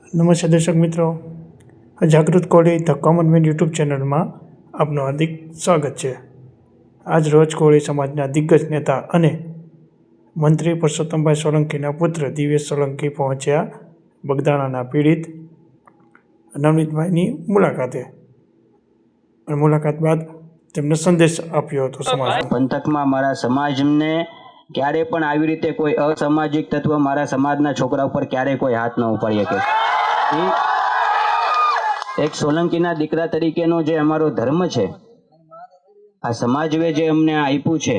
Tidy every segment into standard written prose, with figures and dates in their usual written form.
નમસ્તે દર્શક મિત્રો, જાગૃત કોળી ધ કોમન મેન યુટ્યુબ ચેનલમાં આપનું હાર્દિક સ્વાગત છે। આજ રોજ કોળી સમાજના દિગ્ગજ નેતા અને મંત્રી પરસોત્તમભાઈ સોલંકીના પુત્ર દિવ્યેશ સોલંકી પહોંચ્યા બગદાણાના પીડિત નવનીતભાઈની મુલાકાતે અને મુલાકાત બાદ તેમને સંદેશ આપ્યો હતો સમાજ પંથકમાં મારા સમાજને ક્યારે પણ આવી રીતે કોઈ અસામાજિક તત્વ મારા સમાજના છોકરા ઉપર ક્યારે કોઈ હાથ ન ઉપાડી શકે। એક સોલંકીના દીકરા તરીકેનો જે અમારો ધર્મ છે, આ સમાજે જે અમને આપ્યું છે,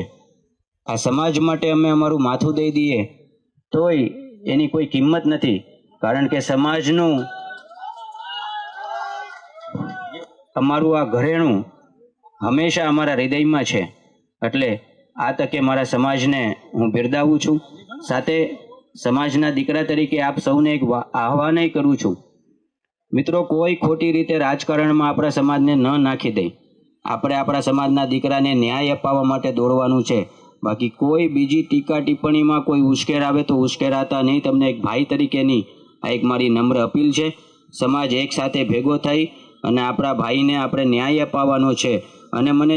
આ સમાજ માટે અમે અમારું માથું દઈ દઈએ તોય એની કોઈ કિંમત નથી, કારણ કે સમાજનું અમારું આ ઘરેણું હંમેશા અમારા હૃદયમાં છે। એટલે આ તકે મારા સમાજને હું બિરદાવું છું, સાથે સમાજના દીકરા તરીકે આપ સૌને એક આહ્વાન કરું છું, મિત્રો, કોઈ ખોટી રીતે રાજકારણમાં આપણા સમાજને ન નાખી દે। આપણે આપણા સમાજના દીકરાને ન્યાય અપાવવા માટે દોડવાનું છે, બાકી કોઈ બીજી ટીકા ટિપ્પણીમાં કોઈ ઉશ્કેરાવે તો ઉશ્કેરાતા નહીં। તમને એક ભાઈ તરીકેની આ એક મારી નમ્ર અપીલ છે। સમાજ એક સાથે ભેગો થઈ અને આપણા ભાઈને આપણે ન્યાય અપાવવાનો છે, અને મને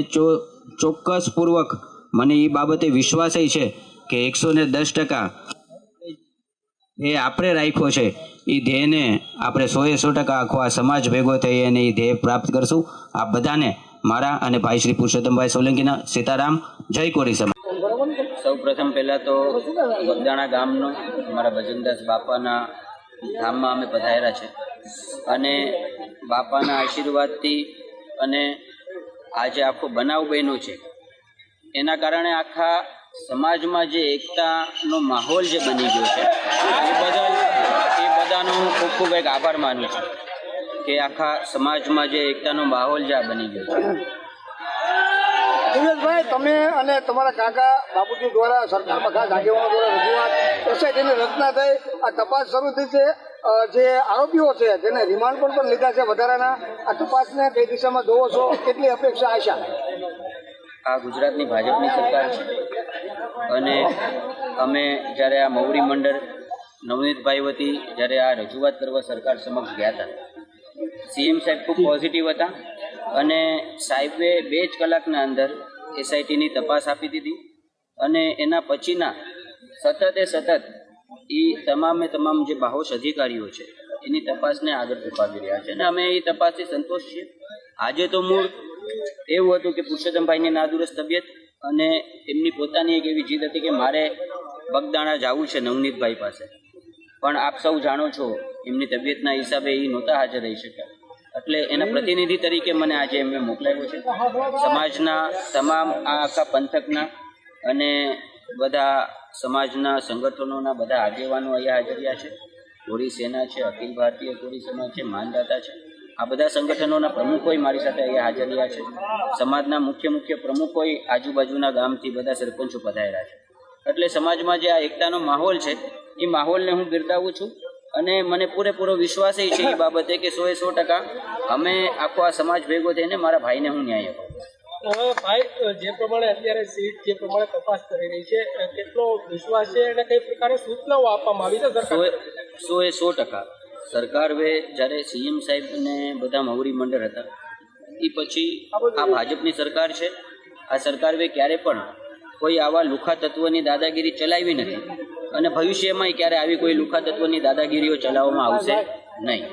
ચોક્કસપૂર્વક મને એ બાબતે વિશ્વાસ છે કે 110% એ આપણે રાખ્યો છે, એ ધ્યેયને આપણે 100% આખો આ સમાજ ભેગો થઈ અને એ ધ્યેય પ્રાપ્ત કરશું। આ બધાને મારા અને ભાઈ શ્રી પુરુષોત્તમભાઈ સોલંકીના સીતારામ, જય કોળી સમાજ। સૌ પ્રથમ પહેલાં તો બગદાણા ગામનો અમારા ભજનદાસ બાપાના ધામમાં અમે પધાર્યા છે, અને બાપાના આશીર્વાદથી અને આજે આખો બનાવ બન્યો છે, એના કારણે આખા સમાજમાં જે એકતાનો માહોલ જે બની ગયો છે, એ બધાનો હું ખૂબ ખૂબ એક આભાર માનું છું કે આખા સમાજમાં જે એકતાનો માહોલ જે આ બની ગયો છે। દિવ્યેશભાઈ, તમે અને તમારા કાકા બાપુજી દ્વારા સરકારમાં ખાસ આગેવાનો દ્વારા રજૂઆત એસઆઈટીની રચના થઈ, આ તપાસ શરૂ થઈ છે, જે આરોપીઓ છે તેને રિમાન્ડ પર પણ લીધા છે વધારાના, આ તપાસને કઈ દિશામાં જોવો છો, કેટલી અપેક્ષા આશા? આ ગુજરાતની ભાજપની સરકાર છે, અને અમે જ્યારે આ મૌરી મંડળ નવનીતભાઈ વતી જ્યારે આ રજૂઆત કરવા સરકાર સમક્ષ ગયા હતા, સીએમ સાહેબ ખૂબ પોઝિટિવ હતા, અને સાહેબે 2 જ કલાકના અંદર એસઆઈટીની તપાસ આપી દીધી, અને એના પછીના સતત એ તમામ જે બાહોશ અધિકારીઓ છે એની તપાસને આગળ ધપાવી રહ્યા છે, અને અમે એ તપાસથી સંતોષ છીએ। આજે તો મૂળ એવું હતું કે પુરુષોત્તમભાઈની નાદુરસ્ત તબિયત, અને એમની પોતાની એક એવી જીદ હતી કે મારે બગદાણા જવું છે નવનીતભાઈ પાસે, પણ આપ સૌ જાણો છો એમની તબિયતના હિસાબે એ નહોતા હાજર રહી શક્યા, એટલે એના પ્રતિનિધિ તરીકે મને આજે એમને મોકલાવ્યો છે। સમાજના તમામ આ આખા પંથકના અને બધા સમાજના સંગઠનોના બધા આગેવાનો અહીંયા હાજરિયા છે, કોળી સેના છે, અખિલ ભારતીય કોળી સમાજ છે, માનદાતા છે, આ બધા સંગઠનોના પ્રમુખોય મારી સાથે અહીંયા હાજરિયા છે, સમાજના મુખ્ય પ્રમુખોય આજુબાજુના ગામથી બધા સરપંચો પધાર્યા છે, એટલે સમાજમાં જે આ એકતાનો માહોલ છે એ માહોલને હું બિરદાવું છું, અને મને પૂરેપૂરો વિશ્વાસ છે એ બાબતે કે 100% અમે આખો આ સમાજ ભેગો થઈને મારા ભાઈને હું ન્યાય અપાવું। ભાઈ, જે પ્રમાણે અત્યારે સીટ જે પ્રમાણે તપાસ કરી રહી છે, કેટલો વિશ્વાસ છે અને કઈ પ્રકારની સૂચનાઓ આપવામાં આવી છે સરકાર? 100% સરકાર જ્યારે સીએમ સાહેબને બધા મૌરી મંડળ હતા એ પછી આ ભાજપની સરકાર છે, આ સરકાર ક્યારે પણ કોઈ આવા લુખા તત્વની દાદાગીરી ચલાવી નથી, અને ભવિષ્યમાં ક્યારે આવી કોઈ લુખા તત્વની દાદાગીરીઓ ચલાવવામાં આવશે નહીં।